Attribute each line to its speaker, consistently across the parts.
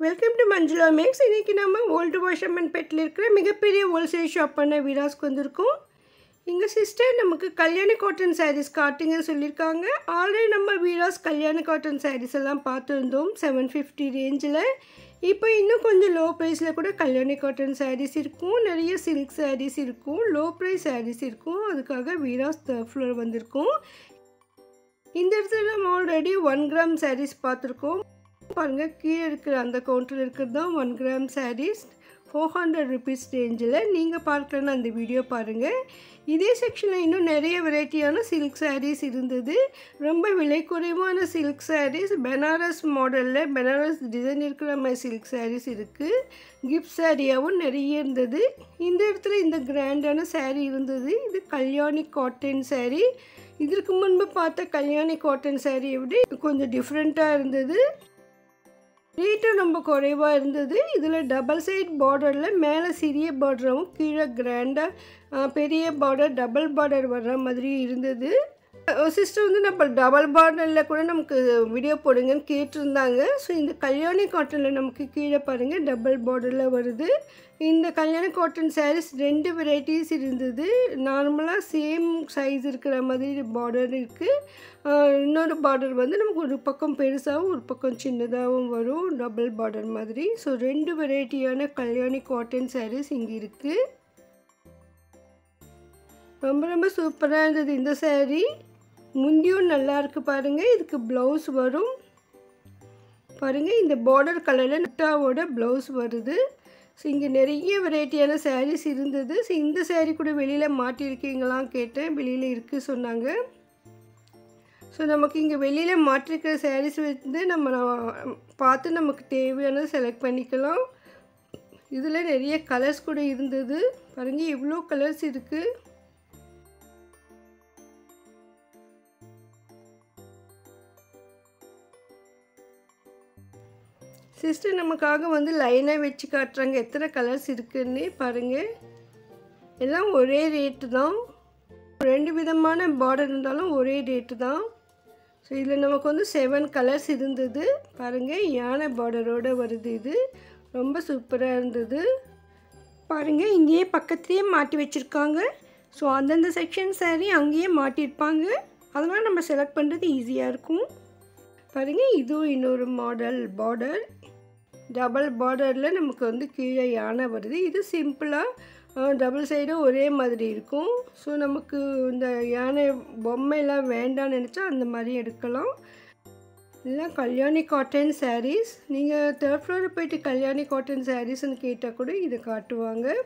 Speaker 1: Welcome to Manjula maths. இன்றைக்கி நம்ம old washerman பெட்டில் இருக்கிற மிகப்பெரிய ஹோல்சேல் ஷாப்பான வீராஸ்க்கு வந்திருக்கோம். எங்கள் சிஸ்டர் நமக்கு கல்யாணி காட்டன் சாரீஸ் காட்டுங்கன்னு சொல்லியிருக்காங்க. ஆல்ரெடி நம்ம வீராஸ் கல்யாணி காட்டன் சாரீஸ் எல்லாம் பார்த்துருந்தோம் 750 ரேஞ்சில். இப்போ இன்னும் கொஞ்சம் லோ ப்ரைஸில் கூட கல்யாணி காட்டன் சாரீஸ் இருக்கும், நிறைய சில்க் சாரீஸ் இருக்கும், லோ ப்ரைஸ் சாரீஸ் இருக்கும். அதுக்காக வீராஸ் தேர்ட் ஃப்ளோர் வந்திருக்கோம். இந்த இடத்துல நம்ம ஆல்ரெடி 1 கிராம் சாரீஸ் பார்த்துருக்கோம். பாருங்கள், கீழே இருக்கிற அந்த கவுண்டரில் இருக்கிறது தான் 1 கிராம் சாரீஸ் 400 ருபீஸ் ரேஞ்சில். நீங்கள் பார்க்கலன்னா அந்த வீடியோ பாருங்கள். இதே செக்ஷனில் இன்னும் நிறைய வெரைட்டியான சில்க் சாரீஸ் இருந்தது. ரொம்ப விலை குறைவான சில்க் சாரீஸ், பெனாரஸ் மாடலில் பெனாரஸ் டிசைன் இருக்கிற மாதிரி சில்க் சாரீஸ் இருக்குது. கிஃப்ட் சாரியாகவும் நிறைய இருந்தது. இந்த இடத்துல இந்த கிராண்டான சாரீ இருந்தது. இது கல்யாணி காட்டன் சாரீ. இதற்கு முன்பு பார்த்த கல்யாணி காட்டன் சாரியை விட கொஞ்சம் டிஃப்ரெண்ட்டாக இருந்தது. ரேட்டும் ரொம்ப குறைவாக இருந்தது. இதில் டபுள் சைட் பார்டரில் மேலே சிறிய பார்டரும் கீழே கிராண்டாக பெரிய பார்டர் டபுள் பார்டர் வர்ற மாதிரி இருந்தது. சிஸ்டர் வந்து நம்ம டபுள் பார்டரில் கூட நமக்கு வீடியோ போடுங்கன்னு கேட்டிருந்தாங்க. ஸோ இந்த கல்யாணி காட்டனில் நமக்கு கீழே பாருங்கள் டபுள் பார்டரில் வருது. இந்த கல்யாணி காட்டன் சாரீஸ் 2 வெரைட்டிஸ் இருந்தது. நார்மலாக சேம் சைஸ் இருக்கிற மாதிரி பார்டர் இருக்குது. இன்னொரு பார்டர் வந்து நமக்கு ஒரு பக்கம் பெருசாகவும் ஒரு பக்கம் சின்னதாகவும் வரும், டபுள் பார்டர் மாதிரி. ஸோ 2 வெரைட்டியான கல்யாணி காட்டன் சாரீஸ் இங்கே இருக்குது. ரொம்ப ரொம்ப சூப்பராக இருந்தது இந்த சாரீ. முந்தியும் நல்லா இருக்குது பாருங்கள். இதுக்கு ப்ளவுஸ் வரும் பாருங்கள். இந்த பார்டர் கலரில் நெட்டாவோட ப்ளவுஸ் வருது. ஸோ இங்கே நிறைய வெரைட்டியான சாரீஸ் இருந்தது. ஸோ இந்த சாரீ கூட வெளியில் மாட்டியிருக்கீங்களான்னு கேட்டேன். வெளியில் இருக்குது சொன்னாங்க. ஸோ நமக்கு இங்கே வெளியில் மாட்டிருக்கிற சாரீஸ் வந்து நம்ம பார்த்து நமக்கு தேவையானதை செலக்ட் பண்ணிக்கலாம். இதில் நிறைய கலர்ஸ் கூட இருந்தது பாருங்கள். இவ்வளோ கலர்ஸ் இருக்குது. சிஸ்டர் நமக்காக வந்து லைனாக வச்சு காட்டுறாங்க எத்தனை கலர்ஸ் இருக்குன்னு பாருங்கள். எல்லாம் ஒரே ரேட்டு தான். 2 விதமான பார்டர் இருந்தாலும் ஒரே ரேட்டு தான். ஸோ இதில் நமக்கு வந்து 7 கலர்ஸ் இருந்தது பாருங்கள். யானை பார்டரோடு வருது. இது ரொம்ப சூப்பராக இருந்தது பாருங்கள். இங்கேயே பக்கத்துலேயே மாட்டி வச்சுருக்காங்க. ஸோ அந்தந்த செக்ஷன் சாரீ அங்கேயே மாட்டியிருப்பாங்க. அதனால் நம்ம செலக்ட் பண்ணுறது ஈஸியாக இருக்கும் பாருங்கள். இதுவும் இன்னொரு மாடல் பார்டர் டபுள் பார்டரில் நமக்கு வந்து கீழே யானை வருது. இது சிம்பிளாக டபுள் சைடும் ஒரே மாதிரி இருக்கும். ஸோ நமக்கு இந்த யானை பொம்மையெல்லாம் வேண்டாம்னு நினச்சா அந்த மாதிரி எடுக்கலாம். எல்லாம் கல்யாணி காட்டன் சாரீஸ். நீங்கள் தேர்ட் ஃப்ளோரில் போய்ட்டு கல்யாணி காட்டன் சாரீஸ்ன்னு கேட்டால் கூட இதை காட்டுவாங்க.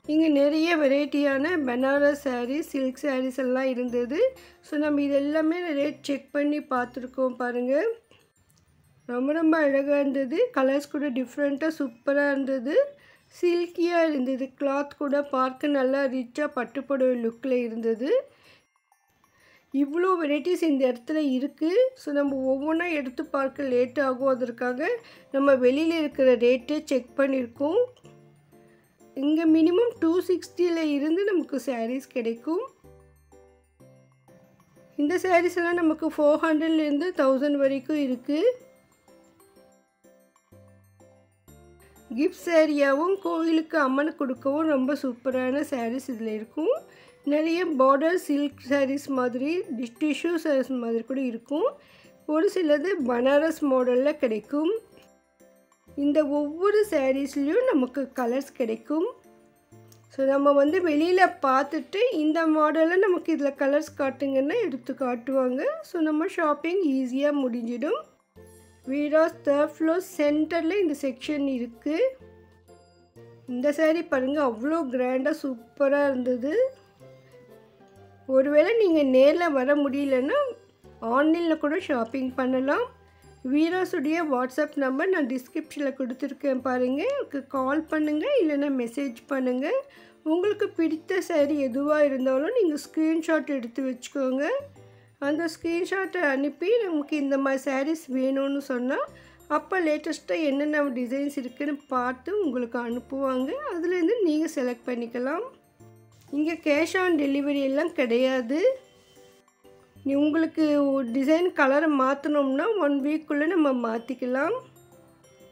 Speaker 1: இங்கே நிறைய வெரைட்டியான பனாரஸ் சாரீஸ், சில்க் சாரீஸ் எல்லாம் இருந்தது. ஸோ நம்ம இதெல்லாமே ரேட் செக் பண்ணி பார்த்துருக்கோம் பாருங்கள். ரொம்ப ரொம்ப அழகாக இருந்தது. கலர்ஸ் கூட டிஃப்ரெண்ட்டாக சூப்பராக இருந்தது. சில்கியாக இருந்தது. கிளாத் கூட பார்க்க நல்லா ரிச்சாக பட்டுப்புடவை லுக்கில் இருந்தது. இவ்வளோ வெரைட்டிஸ் இந்த இடத்துல இருக்குது. ஸோ நம்ம ஒவ்வொன்றா எடுத்து பார்க்க லேட் ஆகும். அதற்காக நம்ம வெளியில் இருக்கிற ரேட்டை செக் பண்ணியிருக்கோம். இங்கே மினிமம் 260 இருந்து நமக்கு சாரீஸ் கிடைக்கும். இந்த சாரீஸ் எல்லாம் நமக்கு 400லேருந்து 1000 வரைக்கும் இருக்குது. கிஃப்ட் சாரியாகவும் கோயிலுக்கு அம்மன் கொடுக்கவும் ரொம்ப சூப்பரான சாரீஸ் இதில் இருக்கும். நிறைய பார்டர் சில்க் சாரீஸ் மாதிரி டிஷ்யூ சாரீஸ் மாதிரி கூட இருக்கும். ஒரு சிலது பனாரஸ் மாடலில் கிடைக்கும். இந்த ஒவ்வொரு சாரீஸ்லேயும் நமக்கு கலர்ஸ் கிடைக்கும். ஸோ நம்ம வந்து வெளியில் பார்த்துட்டு இந்த மாடலில் நமக்கு இதில் கலர்ஸ் காட்டுங்கன்னா எடுத்து காட்டுவாங்க. ஸோ நம்ம ஷாப்பிங் ஈஸியாக முடிஞ்சிடும். வீராஸ் தேர்ட் ஃப்ளோர் சென்டரில் இந்த செக்ஷன் இருக்குது. இந்த சாரீ பாருங்கள், அவ்வளோ கிராண்டாக சூப்பராக இருந்தது. ஒருவேளை நீங்கள் நேரில் வர முடியலன்னா ஆன்லைனில் கூட ஷாப்பிங் பண்ணலாம். வீராஸுடைய வாட்ஸ்அப் நம்பர் நான் டிஸ்கிரிப்ஷனில் கொடுத்துருக்கேன் பாருங்கள். எனக்கு கால் பண்ணுங்கள், இல்லைன்னா மெசேஜ் பண்ணுங்கள். உங்களுக்கு பிடித்த சாரீ எதுவாக இருந்தாலும் நீங்கள் ஸ்க்ரீன்ஷாட் எடுத்து வச்சுக்கோங்க. அந்த ஸ்க்ரீன்ஷாட்டை அனுப்பி நமக்கு இந்த மாதிரி சாரீஸ் வேணும்னு சொன்னால் அப்போ லேட்டஸ்ட்டாக என்னென்ன டிசைன்ஸ் இருக்குதுன்னு பார்த்து உங்களுக்கு அனுப்புவாங்க. அதுலேருந்து நீங்கள் செலக்ட் பண்ணிக்கலாம். இங்கே கேஷ் ஆன் டெலிவரி எல்லாம் கிடையாது. உங்களுக்கு டிசைன் கலரை மாற்றணும்னா 1 வீக்குள்ளே நம்ம மாற்றிக்கலாம்.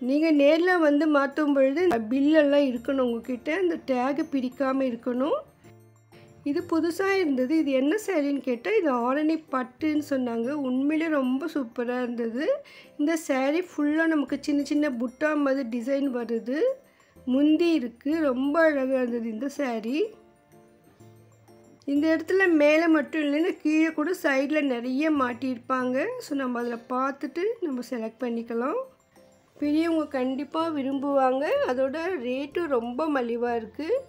Speaker 1: நீங்கள் நேரில் வந்து மாற்றும் பொழுது பில்லெல்லாம் இருக்கணும் உங்ககிட்ட, இந்த டேகு பிரிக்காமல் இருக்கணும். இது புதுசாக இருந்தது. இது என்ன சாரின்னு கேட்டால் இது ஆரணி பட்டுன்னு சொன்னாங்க. உண்மையிலே ரொம்ப சூப்பராக இருந்தது. இந்த சாரீ ஃபுல்லாக நமக்கு சின்ன சின்ன புட்டா மாதிரி டிசைன் வருது. முந்தி இருக்குது. ரொம்ப அழகாக இருந்தது இந்த சாரீ. இந்த இடத்துல மேலே மட்டும் இல்லைன்னா கீழே கூட சைடில் நிறைய மாட்டியிருப்பாங்க. ஸோ நம்ம அதில் பார்த்துட்டு நம்ம செலக்ட் பண்ணிக்கலாம். பெரியவங்க கண்டிப்பாக விரும்புவாங்க. அதோட ரேட்டும் ரொம்ப மலிவாக இருக்குது.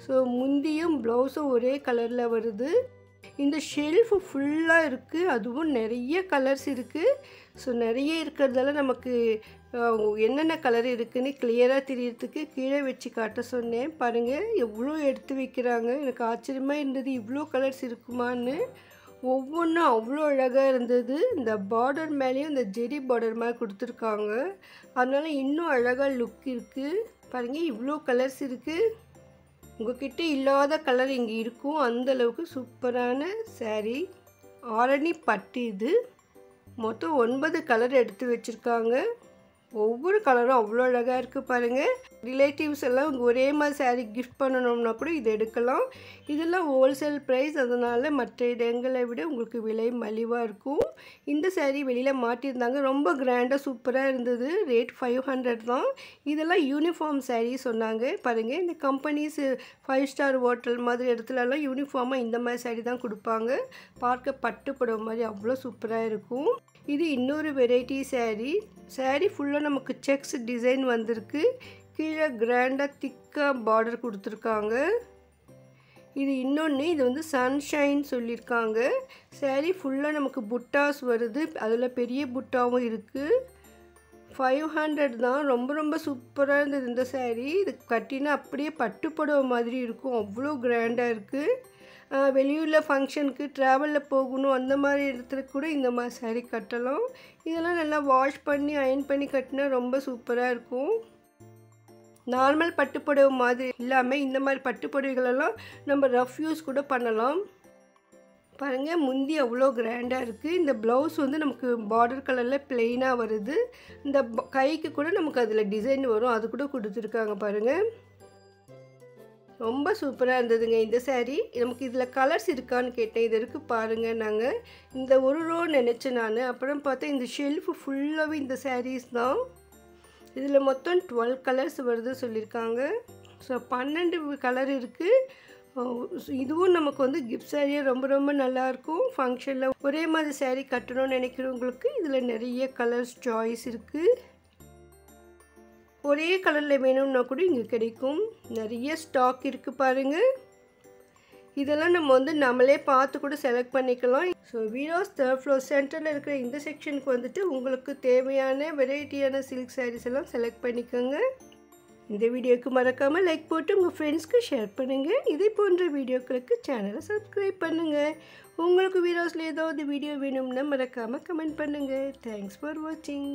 Speaker 1: ஸோ முந்தியும் ப்ளவுஸும் ஒரே கலரில் வருது. இந்த ஷெல்ஃபு ஃபுல்லாக இருக்குது. அதுவும் நிறைய கலர்ஸ் இருக்குது. ஸோ நிறைய இருக்கிறதால நமக்கு என்னென்ன கலர் இருக்குதுன்னு கிளியராக தெரியறதுக்கு கீழே வச்சு காட்ட சொன்னேன். பாருங்கள் எவ்வளோ எடுத்து வைக்கிறாங்க. எனக்கு ஆச்சரியமாக இருந்தது இவ்வளோ கலர்ஸ் இருக்குமான்னு. ஒவ்வொன்றும் அவ்வளோ அழகாக இருந்தது. இந்த பார்டர் மேலேயும் இந்த ஜெரி பார்டர் மாதிரி கொடுத்துருக்காங்க. அதனால இன்னும் அழகாக லுக் இருக்குது. பாருங்கள் இவ்வளோ கலர்ஸ் இருக்குது. உங்கள்கிட்ட இல்லாத கலர் இங்கே இருக்கும். அந்தளவுக்கு சூப்பரான சாரீ. ஆரணி பட்டு இது. மொத்தம் 9 கலர் எடுத்து வச்சுருக்காங்க. ஒவ்வொரு கலரும் அவ்வளோ அழகாக இருக்குது பாருங்கள். ரிலேட்டிவ்ஸ் எல்லாம் ஒரே மாதிரி சாரீ கிஃப்ட் பண்ணணும்னா கூட இது எடுக்கலாம். இதெல்லாம் ஹோல்சேல் ப்ரைஸ். அதனால் மற்ற இடங்களை விட உங்களுக்கு விலை மலிவாக இருக்கும். இந்த சாரீ வெளியில் மாட்டியிருந்தாங்க. ரொம்ப கிராண்டாக சூப்பராக இருந்தது. ரேட் 500 தான். இதெல்லாம் யூனிஃபார்ம் சாரீ சொன்னாங்க. பாருங்கள் இந்த கம்பெனிஸ் 5 ஸ்டார் ஹோட்டல் மாதிரி இடத்துலலாம் யூனிஃபார்மாக இந்த மாதிரி சாரீ தான் கொடுப்பாங்க. பார்க்க பட்டு புடவை மாதிரி அவ்வளோ சூப்பராக இருக்கும். இது இன்னொரு வெரைட்டி சாரீ. சாரீ ஃபுல்லாக நமக்கு செக்ஸ் டிசைன் வந்திருக்கு. கீழே கிராண்டாக திக்காக பார்டர் கொடுத்துருக்காங்க. இது இன்னொன்று. இது வந்து சன்ஷைன் சொல்லியிருக்காங்க. சாரீ ஃபுல்லாக நமக்கு புட்டாஸ் வருது. அதில் பெரிய புட்டாவும் இருக்குது. 500 தான். ரொம்ப ரொம்ப சூப்பராக இருந்தது இந்த சாரீ. இது கட்டினா அப்படியே பட்டு புடவை மாதிரி இருக்கும். அவ்வளோ கிராண்டாக இருக்குது. வெளியூரில் ஃபங்க்ஷனுக்கு ட்ராவலில் போகணும் அந்த மாதிரி இடத்துல கூட இந்த மாதிரி சாரீ கட்டலாம். இதெல்லாம் நல்லா வாஷ் பண்ணி அயன் பண்ணி கட்டினா ரொம்ப சூப்பராக இருக்கும். நார்மல் பட்டு புடவை மாதிரி இல்லாமல் இந்த மாதிரி பட்டு புடவைகளெல்லாம் நம்ம ரஃப் யூஸ் கூட பண்ணலாம். பாருங்கள் முந்தி அவ்வளோ கிராண்டாக இருக்குது. இந்த ப்ளவுஸ் வந்து நமக்கு பார்டர் கலரில் ப்ளெயினாக வருது. இந்த கைக்கு கூட நமக்கு அதில் டிசைன் வரும். அது கூட கொடுத்துருக்காங்க பாருங்கள். ரொம்ப சூப்பராக இருந்ததுங்க இந்த சாரீ. நமக்கு இதில் கலர்ஸ் இருக்கான்னு கேட்டேன். இது இருக்குது பாருங்கள். நாங்கள் இந்த ஒரு ரோ நினச்சேன் நான். அப்புறம் பார்த்தா இந்த ஷெல்ஃபு ஃபுல்லாகவே இந்த சாரீஸ் தான். இதில் மொத்தம் 12 கலர்ஸ் வருது சொல்லியிருக்காங்க. ஸோ 12 கலர் இருக்குது. இதுவும் நமக்கு வந்து கிஃப்ட் சாரியாக ரொம்ப ரொம்ப நல்லாயிருக்கும். ஃபங்க்ஷனில் ஒரே மாதிரி சாரீ கட்டணும்னு நினைக்கிறவங்களுக்கு இதில் நிறைய கலர்ஸ் சாய்ஸ் இருக்குது. ஒரே கலரில் வேணும்னா கூட இங்கே கிடைக்கும். நிறைய ஸ்டாக் இருக்குது பாருங்கள். இதெல்லாம் நம்ம வந்து நம்மளே பார்த்து கூட செலக்ட் பண்ணிக்கலாம். ஸோ வீராஸ் 3rd floor சென்டரில் இருக்கிற இந்த செக்ஷனுக்கு வந்துட்டு உங்களுக்கு தேவையான வெரைட்டியான சில்க் சாரீஸ் எல்லாம் செலக்ட் பண்ணிக்கோங்க. இந்த வீடியோவுக்கு மறக்காமல் லைக் போட்டு உங்கள் ஃப்ரெண்ட்ஸ்க்கு ஷேர் பண்ணுங்கள். இதே போன்ற வீடியோக்களுக்கு சேனலை சப்ஸ்கிரைப் பண்ணுங்கள். உங்களுக்கு வீராஸில் ஏதாவது வீடியோ வேணும்னா மறக்காமல் கமெண்ட் பண்ணுங்கள். தேங்க்ஸ் ஃபார் வாட்சிங்.